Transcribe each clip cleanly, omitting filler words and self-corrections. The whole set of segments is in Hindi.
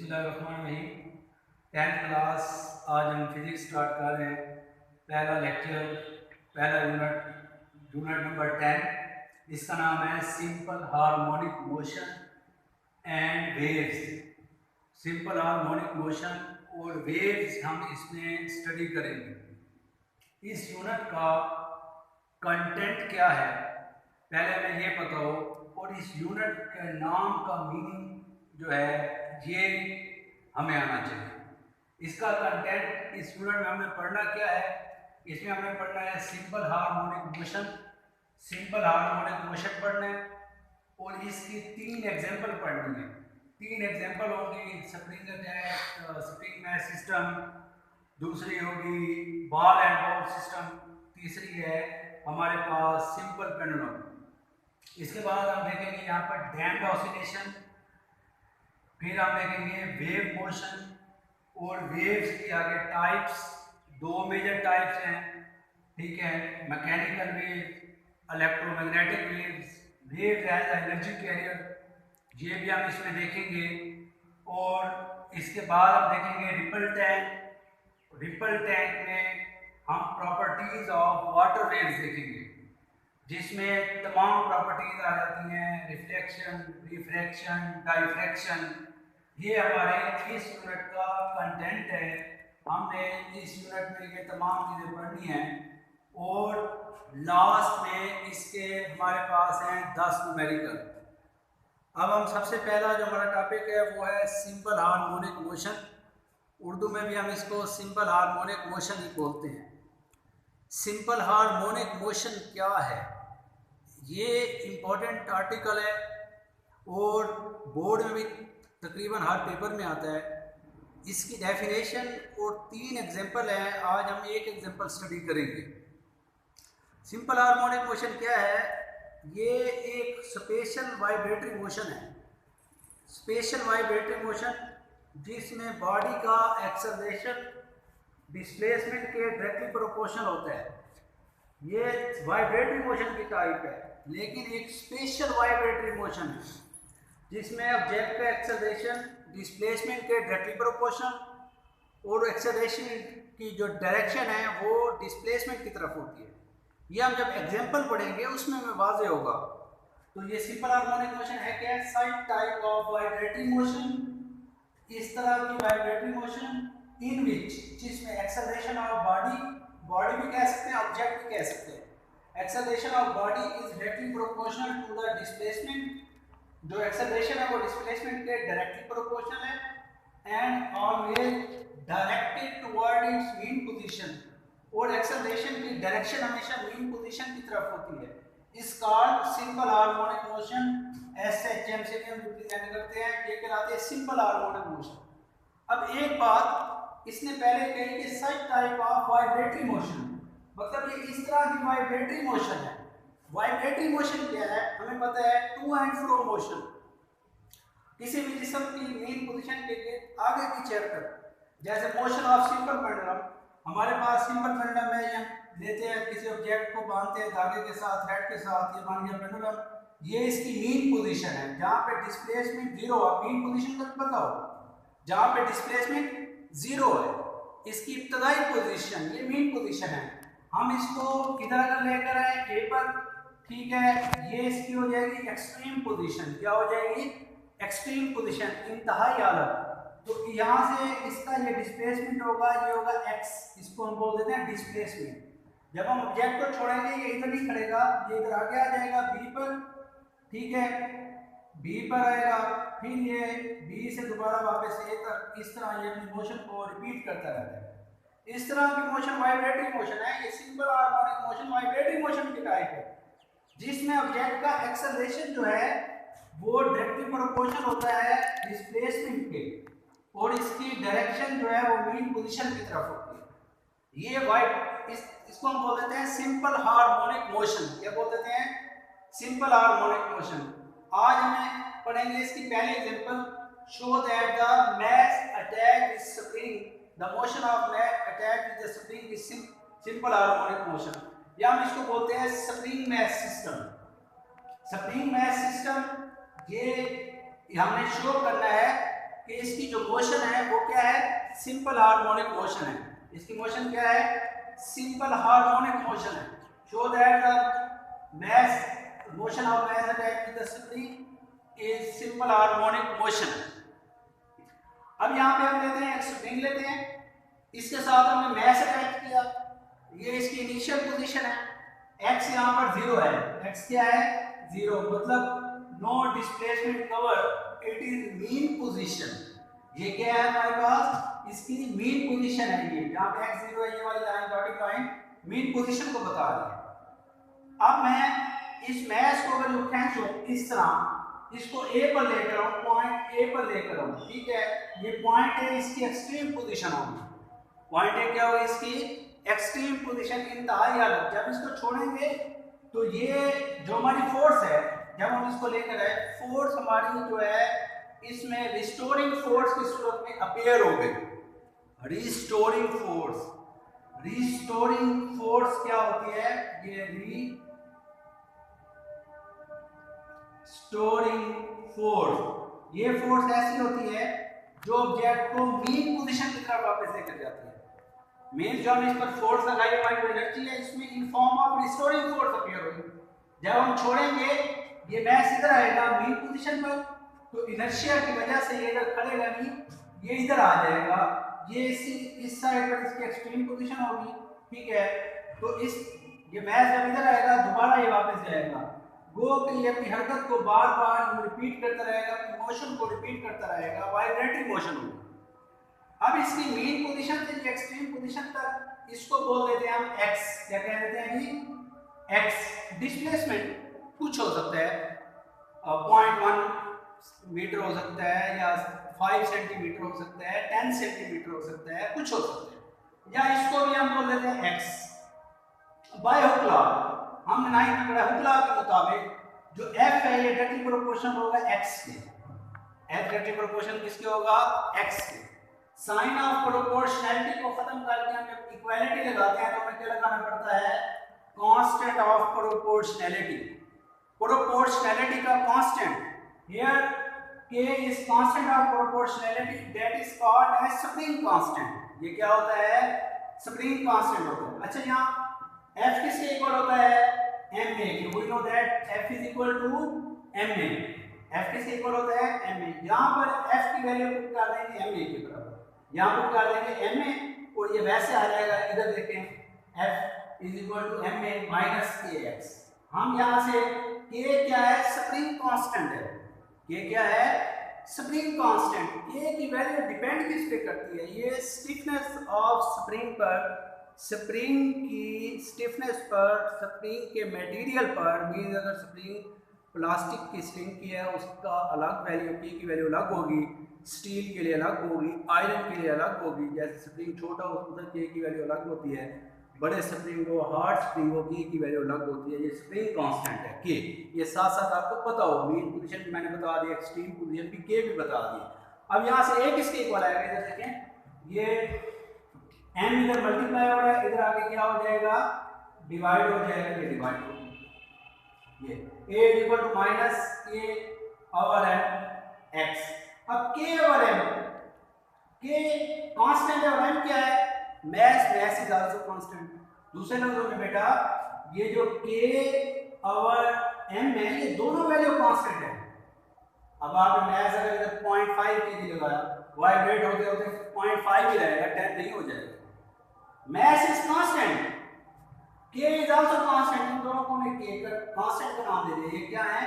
बिस्मिल्लाहिर्रहमानिर्रहीम। 10th क्लास आज हम फिजिक्स स्टार्ट कर रहे हैं। पहला लेक्चर, पहला यूनिट नंबर 10। इसका नाम है simple harmonic motion and waves. Simple harmonic motion और वेव्स हम इसमें स्टडी करेंगे। इस यूनिट का कंटेंट क्या है पहले हमें ये पता हो, और इस यूनिट के नाम का मीनिंग जो है ये हमें आना चाहिए। इसका कंटेंट इस यूनिट में हमें पढ़ना क्या है, इसमें हमें पढ़ना है simple harmonic motion. Simple harmonic motion पढ़ना है और इसकी 3 एग्जांपल पढ़नी है। 3 एग्जांपल होंगी स्प्रिंग अटैक, स्प्रिंग मैस सिस्टम, दूसरी होगी बॉल एंड बॉल सिस्टम, तीसरी है हमारे पास सिंपल पेंडुलम। इसके बाद हम देखेंगे यहाँ पर डैम्प्ड ऑसिलेशन, फिर हम देखेंगे वेव मोशन और वेव्स की आगे टाइप्स। 2 मेजर टाइप्स हैं, ठीक है, mechanical wave, electromagnetic waves, waves as energy carrier, ये भी हम इसमें देखेंगे। और इसके बाद हम देखेंगे रिपल टैंक। रिपल टैंक में हम प्रॉपर्टीज ऑफ वाटर वेव्स देखेंगे, जिसमें तमाम प्रॉपर्टीज आ जाती हैं, रिफ्लेक्शन, रिफ्रैक्शन, डाइफ्रैक्शन। ये हमारे इस यूनिट का कंटेंट है। हमने इस यूनिट में ये तमाम चीज़ें पढ़नी हैं और लास्ट में इसके हमारे पास हैं 10 न्यूमेरिकल। अब हम सबसे पहला जो हमारा टॉपिक है वो है सिंपल हार्मोनिक मोशन। उर्दू में भी हम इसको सिंपल हार्मोनिक मोशन ही बोलते हैं। सिंपल हार्मोनिक मोशन क्या है, ये इम्पोर्टेंट आर्टिकल है और बोर्ड में भी तकरीबन हर पेपर में आता है। इसकी डेफिनेशन और 3 एग्जांपल हैं। आज हम एक एग्जांपल स्टडी करेंगे। सिंपल हार्मोनिक मोशन क्या है, ये एक स्पेशल वाइब्रेटरी मोशन है। स्पेशल वाइब्रेटरी मोशन जिसमें बॉडी का एक्सेलरेशन डिस्प्लेसमेंट के डायरेक्टली प्रोपोर्शनल होता है। ये वाइब्रेटरी मोशन की टाइप है, लेकिन एक स्पेशल वाइब्रेटरी मोशन है जिसमें ऑब्जेक्ट का एक्सेलरेशन डिस्प्लेसमेंट के डायरेक्टली प्रोपोर्शनल और एक्सेलरेशन की जो डायरेक्शन है वो डिस्प्लेसमेंट की तरफ होती है। ये हम जब एग्जांपल पढ़ेंगे उसमें हमें वाज़ेह होगा। तो ये सिंपल हार्मोनिक मोशन है क्या, side type of vibratory motion, इस तरह की वाइब्रेटरी मोशन इन विच, जिसमें एक्सेलरेशन ऑफ बॉडी भी कह सकते हैं, ऑब्जेक्ट भी कह सकते हैं। Acceleration of body is directly proportional to the displacement. जो एक्सेलरेशन है वो डिस्प्लेसमेंट के डायरेक्टली प्रोपोर्शनल है and always directed toward its mean position. और एक्सेलरेशन की डायरेक्शन हमेशा मीन पोजीशन की तरफ होती है। Is called simple harmonic motion. SHM से भी हम रिप्रेजेंट करते हैं, ये कहलाते हैं सिंपल हार्मोनिक मोशन। अब एक बात इसने पहले कही कि such type of vibratory motion, मतलब ये इस तरह की वाइब्रेटरी मोशन है। वाइब्रेटरी मोशन क्या है, हमें पता है टू एंड फ्रो मोशन, किसी भी जिस्म की मेन पोजीशन के लिए आगे पीछे हरकत। जैसे मोशन ऑफ सिंपल पेंडुलम, हमारे पास सिंपल पेंडुलम है, ये लेते हैं किसी ऑब्जेक्ट को बांधते हैं धागे के साथ, थ्रेड के साथ, ये मान लिया पेंडुलम, ये इसकी मीन पोजीशन है जहाँ पे डिस्प्लेसमेंट 0 है। मीन पोजीशन का पता हो, जहाँ पे डिस्प्लेसमेंट 0 है, इसकी इब्तदाई पोजीशन, ये मीन पोजीशन है। हम इसको किधर अगर लेकर आए ए पर, ठीक है, ये इसकी हो जाएगी एक्सट्रीम पोजीशन। क्या हो जाएगी, एक्सट्रीम पोजीशन, इंतहाई हालत। तो यहाँ से इसका ये डिस्प्लेसमेंट होगा, ये होगा x, इसको हम बोल देते हैं डिस्प्लेसमेंट। जब हम ऑब्जेक्ट को छोड़ेंगे ये इधर नहीं खड़ेगा, ये इधर आगे आ जाएगा b पर, ठीक है, b पर आएगा, फिर ये b से दोबारा वापस a तक, इस तरह ये अपनी मोशन को रिपीट करता रहता है। इस तरह की मोशन वाइब्रेटरी मोशन है। ये simple harmonic motion vibratory motion की टाइप है, जिसमें ऑब्जेक्ट का एक्सेलरेशन जो है वो डायरेक्टली प्रोपोर्शनल होता है डिस्प्लेसमेंट के, और इसकी डायरेक्शन जो है वो मीन पोजीशन की तरफ होती है। ये इसको हम बोल देते हैं सिंपल हार्मोनिक मोशन। क्या बोल देते हैं, सिंपल हार्मोनिक मोशन। आज हमें पढ़ेंगे इसकी पहली example, show that the mess attack with spring, the motion of mass attack with the spring is simple harmonic motion, या हम इसको बोलते हैं spring mass system. Spring mass system ये हमने शो करना है कि इसकी जो मोशन है वो क्या है, सिंपल हार्मोनिक मोशन है। इसकी मोशन क्या है, सिंपल हार्मोनिक मोशन है। Show that the mass motion of mass attached to the spring is simple harmonic motion। अब यहाँ पे हम लेते हैं एक स्प्रिंग लेते हैं, इसके साथ हमने मैस अटैच किया, ये इसकी इनिशियल पोजीशन है, x यहाँ पर 0 है, x क्या है 0, मतलब no displacement cover, it is mean position. ये क्या है हमारे पास, इसकी मीन पोजीशन है, ये यहाँ पे x 0 है, ये वाली line dotted line mean position को बता रही है। अब मैं इस मैस को अगर खींचूं इस तरह, इसको A पर लेकर आऊं, पॉइंट A पर लेकर आऊं, ठीक है, ये पॉइंट है, इसकी एक्सट्रीम पोजीशन होगी, पॉइंट A क्या होगी, इसकी एक्सट्रीम पोजीशन इंतहाई हालत। जब इसको छोड़ेंगे तो ये जो हमारी फोर्स है, जब हम इसको लेकर आए, फोर्स हमारी जो है इसमें रिस्टोरिंग फोर्स की सूरत में अपीयर हो गई। रिस्टोरिंग फोर्स, रिस्टोरिंग फोर्स क्या होती है, ये रिस्टोरिंग फोर्स, ये फोर्स ऐसी होती है जो ऑब्जेक्ट को मीन पोजीशन की तरफ वापस लेकर जाती है। मीन जो हमने इस पर फोर्स लगाई, हमारी जो एनर्जी है इसमें in form of restoring force appear होगी। जब हम छोड़ेंगे ये मैस इधर आएगा मीन पोजीशन पर, तो इनर्शिया की वजह से ये इधर खड़ेगा नहीं, ये इधर आ जाएगा, ये इस साइड पर इसकी एक्सट्रीम पोजीशन होगी, ठीक है। तो ये मैस जब इधर आएगा दोबारा ये वापस जाएगा, गो कि ये अपनी हरकत को बार बार रिपीट करता रहेगा, अपनी मोशन को रिपीट करता रहेगा, वाइब्रेटिंग मोशन होगी। अब इसकी मीन पोजीशन से एक्सट्रीम पोजीशन तक इसको बोल देते हैं हम x, क्या कह देते हैं जी, x। डिस्प्लेसमेंट कुछ हो सकता है, 0.1 मीटर हो सकता है, या 5 सेंटीमीटर हो सकता है, 10 सेंटीमीटर हो सकता है, कुछ हो सकता है, या इसको भी हम बोल देते हैं x। बाय हुक लॉ हमने 9th पढ़ा, हुक लॉ के मुताबिक जो f है ये डायरेक्टली प्रोपोर्शनल होगा x के, f डायरेक्टली प्रोपोर्शनल किसके होगा, x के। साइन ऑफ प्रोपोर्शनैलिटी को खत्म करके हम जब इक्वालिटी लगाते हैं तो हमें क्या लगाना पड़ता है, कांस्टेंट ऑफ प्रोपोर्शनैलिटी। प्रोपोर्शनैलिटी का constant, here k is constant of proportionality, that is called as spring constant. ये क्या होता है, स्प्रिंग कांस्टेंट होता है। अच्छा यहाँ f किसके इक्वल होता है, ma के, we know that f is equal to ma, f किसके इक्वल होता है, ma। यहाँ पर f की वैल्यू पुट कर देंगे ma के बराबर, यहाँ पुट कर देंगे ma, और ये वैसे आ जाएगा, इधर देखें f is equal to ma minus kx। हम यहाँ से k क्या है, स्प्रिंग कांस्टेंट है, k क्या है, स्प्रिंग कांस्टेंट। k की वैल्यू डिपेंड किस पे करती है, ये स्टिफनेस ऑफ स्प्रिंग पर, स्प्रिंग की स्टिफनेस पर, स्प्रिंग के मटेरियल पर। मींस अगर स्प्रिंग प्लास्टिक की स्प्रिंग की है उसका अलग वैल्यू, k की वैल्यू अलग होगी, स्टील के लिए अलग होगी, आयरन के लिए अलग होगी। जैसे स्प्रिंग छोटा हो उसमें k की वैल्यू अलग होती है, बड़े स्प्रिंग हो, हार्ड स्प्रिंग हो, k की वैल्यू अलग होती है। ये स्प्रिंग कांस्टेंट है k, ये साथ साथ आपको पता हो, मीन पोजीशन भी मैंने बता दी, एक्सट्रीम पोजीशन भी k भी बता दी। अब यहाँ से a किसके इक्वल आएगा, इधर देखें, ये m इधर मल्टीप्लाई हो रहा है, इधर आगे क्या हो जाएगा, डिवाइड हो जाएगा, ये डिवाइड हो जाएगा, ये a equal to minus k over m x। अब k over m, k constant है और m क्या है, मैस इज आल्सो कांस्टेंट। दूसरे लफ्जों में बेटा ये जो k ओवर m है ये दोनों वैल्यू कांस्टेंट है। अब आप मैस अगर इधर 0.5 kg लगाया, वाइब्रेट होते होते 0.5 ही रहेगा, 10 नहीं हो जाएगा। mass is constant, k is also constant, इन दोनों को मैं k का कांस्टेंट का नाम दे दिया, ये क्या है,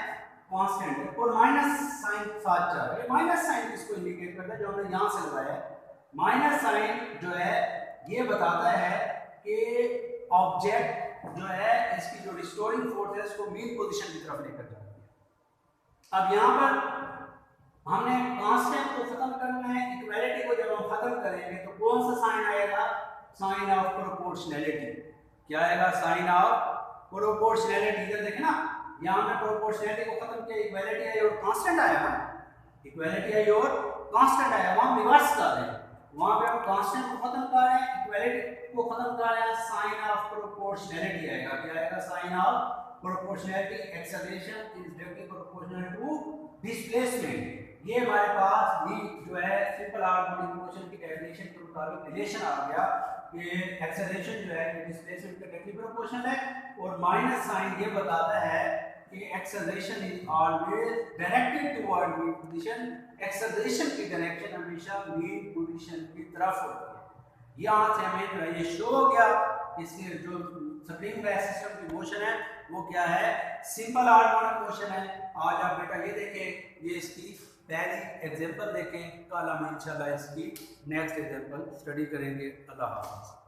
कांस्टेंट है। और माइनस साइन साथ जा रहा है, माइनस साइन इसको इंडिकेट करता है, जो हमने यहाँ से लगाया है माइनस साइन जो है ये बताता है कि ऑब्जेक्ट जो है इसकी जो रिस्टोरिंग फोर्स है इसको मीन पोजीशन की तरफ लेकर जाती है। अब यहाँ पर हमने कांस्टेंट को खत्म करना है, इक्वालिटी को जब हम खत्म करेंगे तो कौन सा साइन आएगा, साइन ऑफ प्रोपोर्शनैलिटी। क्या आएगा, साइन ऑफ प्रोपोर्शनैलिटी। इधर देखें ना, यहाँ में प्रोपोर्शनैलिटी को खत्म किया, इक्वालिटी आई और कांस्टेंट आया ना, इक्वालिटी आई और कांस्टेंट आया। वहाँ रिवर्स कर रहे हैं, वहाँ पे हम कांस्टेंट को खत्म कर रहे हैं, इक्वालिटी को खत्म कर रहे हैं, साइन ऑफ प्रोपोर्शनैलिटी आएगा। क्या आएगा, sign of proportionality. Acceleration is directly proportional to displacement. ये हमारे पास भी जो है सिंपल हार्मोनिक मोशन की डेफिनेशन के मुताबिक रिलेशन आ गया कि एक्सेलरेशन जो है ये डिस्प्लेसमेंट के डायरेक्टली प्रोपोर्शनल है, और माइनस साइन ये बताता है कि acceleration is always directed toward mean position. Acceleration की डायरेक्शन हमेशा मीन पोजीशन की तरफ होती है। यहाँ से हमें जो है ये शो हो गया, इसके जो स्प्रिंग बैक सिस्टम की मोशन है वो क्या है, सिंपल हार्मोनिक मोशन है। आज आप बेटा ये देखें, ये इसकी पहली एग्जांपल देखें, कल हम इंशाल्लाह इसकी नेक्स्ट एग्जांपल स्टडी करेंगे। अल्लाह हाफ़िज़।